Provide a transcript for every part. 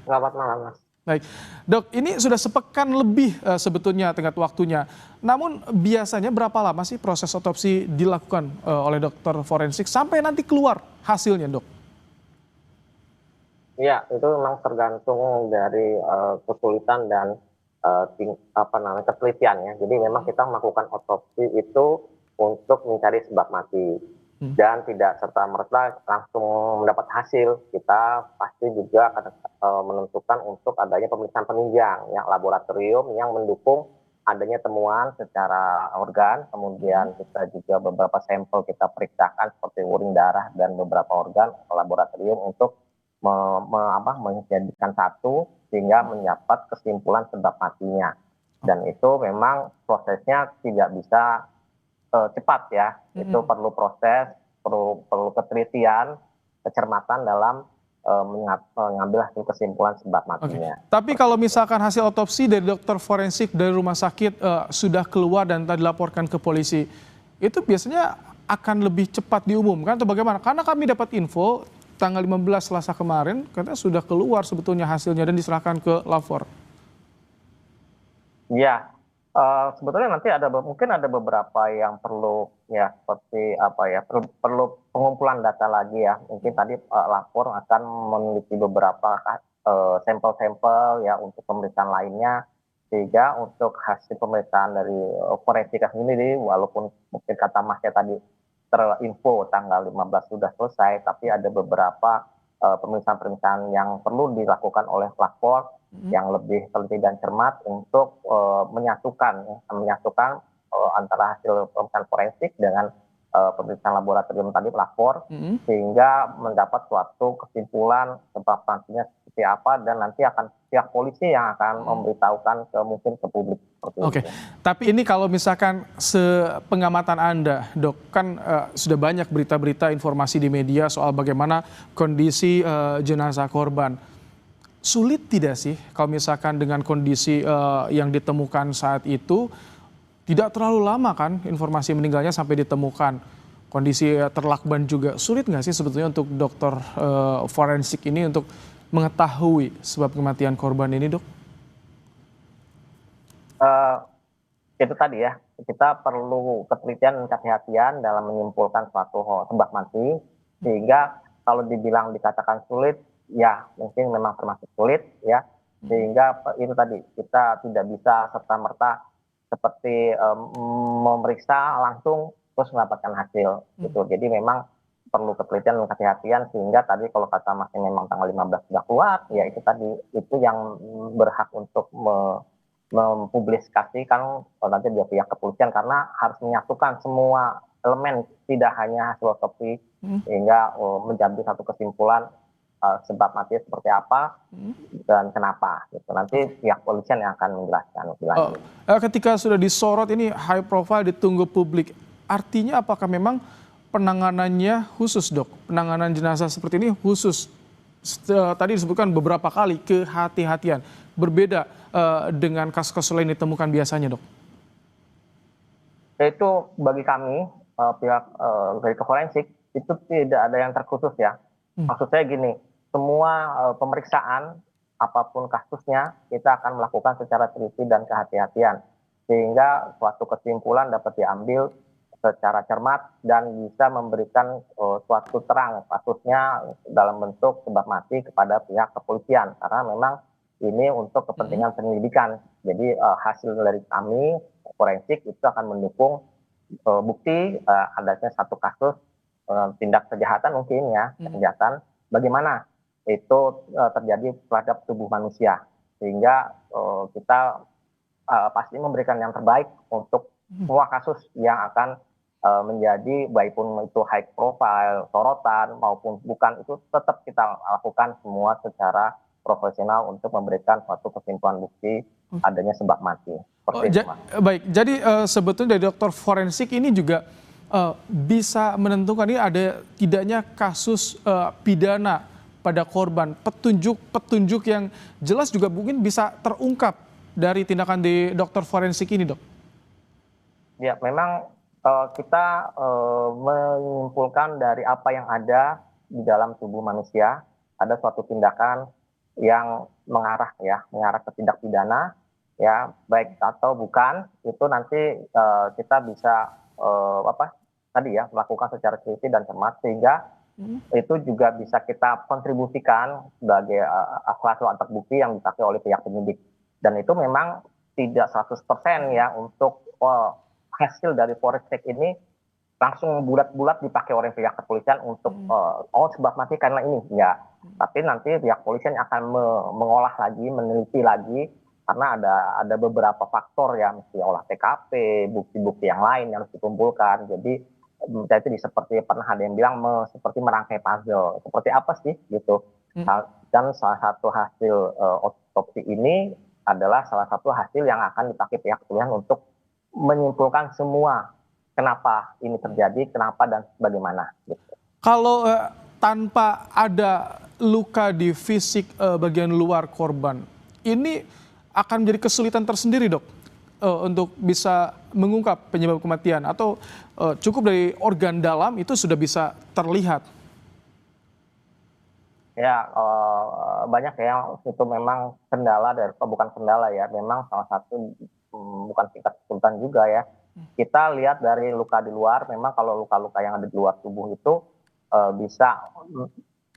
Selamat malam, Mas. Baik, Dok, ini sudah sepekan lebih sebetulnya tenggat waktunya. Namun biasanya berapa lama sih proses otopsi dilakukan oleh dokter forensik sampai nanti keluar hasilnya, Dok? Iya, itu memang tergantung dari kesulitan dan apa namanya ketelitian ya. Jadi memang kita melakukan otopsi itu untuk mencari sebab mati Hmm. dan tidak serta merta langsung mendapat hasil. Kita pasti juga akan menentukan untuk adanya pemeriksaan penunjang yang laboratorium yang mendukung adanya temuan secara organ, kemudian kita juga beberapa sampel kita periksakan seperti urin darah dan beberapa organ ke laboratorium untuk menjadikan satu sehingga mendapat kesimpulan sebab matinya. Dan itu memang prosesnya tidak bisa cepat ya. Itu Hmm. perlu proses, perlu ketelitian, kecermatan dalam mengambil hasil kesimpulan sebab Oke. matinya. Tapi Seperti kalau itu. misalkan hasil otopsi dari dokter forensik dari rumah sakit sudah keluar dan telah dilaporkan ke polisi, itu biasanya akan lebih cepat diumumkan atau bagaimana? Karena kami dapat info tanggal 15 Selasa kemarin katanya sudah keluar sebetulnya hasilnya dan diserahkan ke lapor. Iya, sebetulnya nanti mungkin ada beberapa yang perlu ya seperti apa ya, perlu pengumpulan data lagi ya. Mungkin tadi lapor akan memiliki beberapa sampel-sampel ya untuk pemeriksaan lainnya, sehingga untuk hasil pemeriksaan dari forensik sendiri, walaupun mungkin kata Masnya tadi terinfo tanggal 15 sudah selesai, tapi ada beberapa pemeriksaan-pemeriksaan yang perlu dilakukan oleh lapor Hmm. yang lebih teliti dan cermat untuk menyatukan antara hasil pemeriksaan forensik dengan pemeriksaan laboratorium tadi pelapor, Hmm. sehingga mendapat suatu kesimpulan sebab pastinya seperti apa, dan nanti akan pihak polisi yang akan Hmm. memberitahukan mungkin ke publik seperti Oke, itu. tapi ini kalau misalkan sepengamatan Anda, Dok, kan sudah banyak berita-berita informasi di media soal bagaimana kondisi jenazah korban. Sulit tidak sih kalau misalkan dengan kondisi yang ditemukan saat itu tidak terlalu lama kan informasi meninggalnya sampai ditemukan kondisi terlakban juga sulit nggak sih sebetulnya untuk dokter forensik ini untuk mengetahui sebab kematian korban ini, Dok? Eh, itu tadi ya, kita perlu ketelitian dan kehati-hatian dalam menyimpulkan suatu sebab mati, sehingga kalau dibilang dikatakan sulit, ya mungkin memang termasuk sulit ya, sehingga itu tadi kita tidak bisa serta-merta seperti memeriksa langsung terus mendapatkan hasil gitu. Jadi memang perlu ketelitian dan kehati-hatian, sehingga tadi kalau kata Mas memang tanggal 15 sudah keluar, ya itu tadi itu yang berhak untuk mempublikasikan nanti dia pihak kepolisian, karena harus menyatukan semua elemen, tidak hanya hasil otopsi, Hmm. sehingga menjadi satu kesimpulan sebab mati seperti apa Hmm. dan kenapa gitu. Nanti Oke. pihak kepolisian yang akan menjelaskan lebih Eh, lanjut. Ketika sudah disorot ini high profile ditunggu publik, artinya apakah memang penanganannya khusus, Dok? Penanganan jenazah seperti ini khusus. Tadi disebutkan beberapa kali kehati-hatian, berbeda dengan kasus-kasus lain ditemukan biasanya, Dok. Itu bagi kami pihak dari forensik itu tidak ada yang terkhusus ya. Hmm. Maksud saya gini, semua pemeriksaan apapun kasusnya kita akan melakukan secara teliti dan kehati-hatian, sehingga suatu kesimpulan dapat diambil secara cermat dan bisa memberikan suatu terang kasusnya dalam bentuk sebab mati kepada pihak kepolisian, karena memang ini untuk Hmm. kepentingan penyelidikan. Jadi hasil dari kami forensik itu akan mendukung bukti adanya satu kasus tindak kejahatan, mungkin ya Hmm. kejahatan bagaimana itu terjadi terhadap tubuh manusia, sehingga kita pasti memberikan yang terbaik untuk Hmm. semua kasus yang akan menjadi baik pun itu high profile, sorotan maupun bukan, itu tetap kita lakukan semua secara profesional untuk memberikan suatu kesimpulan bukti adanya sebab mati. Oh, Seperti itu, Mas. baik, jadi sebetulnya dari dokter forensik ini juga bisa menentukan ini ada tidaknya kasus pidana pada korban, petunjuk yang jelas juga mungkin bisa terungkap dari tindakan di dokter forensik ini, Dok. Ya, memang kita menyimpulkan dari apa yang ada di dalam tubuh manusia, ada suatu tindakan yang mengarah ke tindak pidana, ya baik atau bukan, itu nanti kita bisa tadi ya melakukan secara teliti dan cermat, sehingga itu juga bisa kita kontribusikan sebagai alat bukti yang dipakai oleh pihak penyidik. Dan itu memang tidak 100% ya untuk hasil dari forensik ini langsung bulat-bulat dipakai oleh pihak kepolisian untuk sebab mati karena ini, enggak. Tapi nanti pihak kepolisian akan mengolah lagi, meneliti lagi, karena ada beberapa faktor ya, mesti olah TKP, bukti-bukti yang lain yang harus dikumpulkan. Jadi itu seperti pernah ada yang bilang seperti merangkai puzzle. Seperti apa sih gitu. Dan salah satu hasil otopsi ini adalah salah satu hasil yang akan dipakai pihak kepolisian untuk menyimpulkan semua kenapa ini terjadi, kenapa dan bagaimana. Gitu. Kalau tanpa ada luka di fisik bagian luar korban, ini akan menjadi kesulitan tersendiri, Dok, untuk bisa mengungkap penyebab kematian, atau cukup dari organ dalam itu sudah bisa terlihat? Ya, banyak ya, itu memang kendala, bukan kendala ya, memang salah satu bukan tingkat kesulitan juga ya. Kita lihat dari luka di luar, memang kalau luka-luka yang ada di luar tubuh itu bisa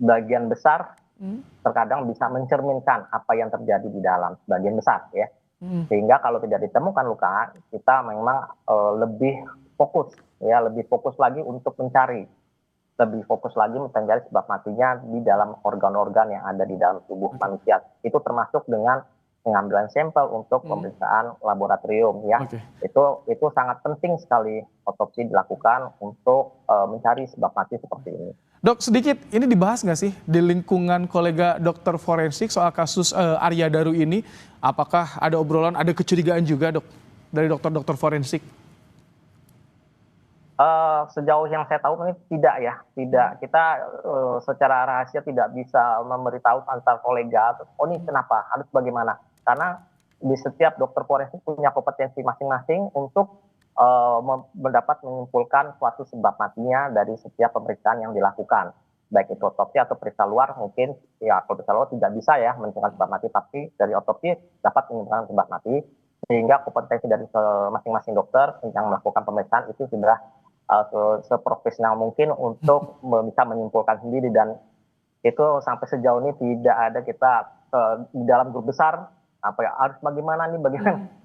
bagian besar terkadang bisa mencerminkan apa yang terjadi di dalam, sebagian besar ya. Sehingga kalau tidak ditemukan luka, kita memang lebih fokus lagi untuk mencari, lebih fokus lagi mencari sebab matinya di dalam organ-organ yang ada di dalam tubuh manusia. Itu termasuk dengan pengambilan sampel untuk pemeriksaan laboratorium ya. Okay. Itu sangat penting sekali otopsi dilakukan untuk mencari sebab mati seperti ini. Dok, sedikit ini dibahas nggak sih di lingkungan kolega dokter forensik soal kasus Arya Daru ini? Apakah ada obrolan, ada kecurigaan juga, Dok, dari dokter-dokter forensik? Sejauh yang saya tahu ini tidak. Kita secara rahasia tidak bisa memberitahu antar kolega, oh ini kenapa, harus bagaimana. Karena di setiap dokter forensik punya kompetensi masing-masing untuk menyimpulkan suatu sebab matinya dari setiap pemeriksaan yang dilakukan. Baik itu otopsi atau periksa luar, mungkin ya kalau periksa luar tidak bisa ya menentukan sebab mati, tapi dari otopsi dapat menentukan sebab mati. Sehingga kompetensi dari masing-masing dokter yang melakukan pemeriksaan itu sudah seprofesional mungkin untuk bisa menyimpulkan sendiri, dan itu sampai sejauh ini tidak ada kita di dalam grup besar harus bagaimana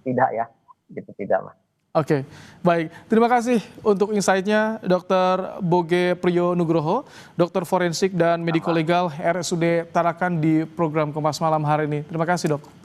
tidak ya, gitu tidak Mas. Oke, baik. Terima kasih untuk insight-nya Dr. Boge Priyo Nugroho, dokter forensik dan mediko legal RSUD Tarakan di program Kompas Malam hari ini. Terima kasih, Dok.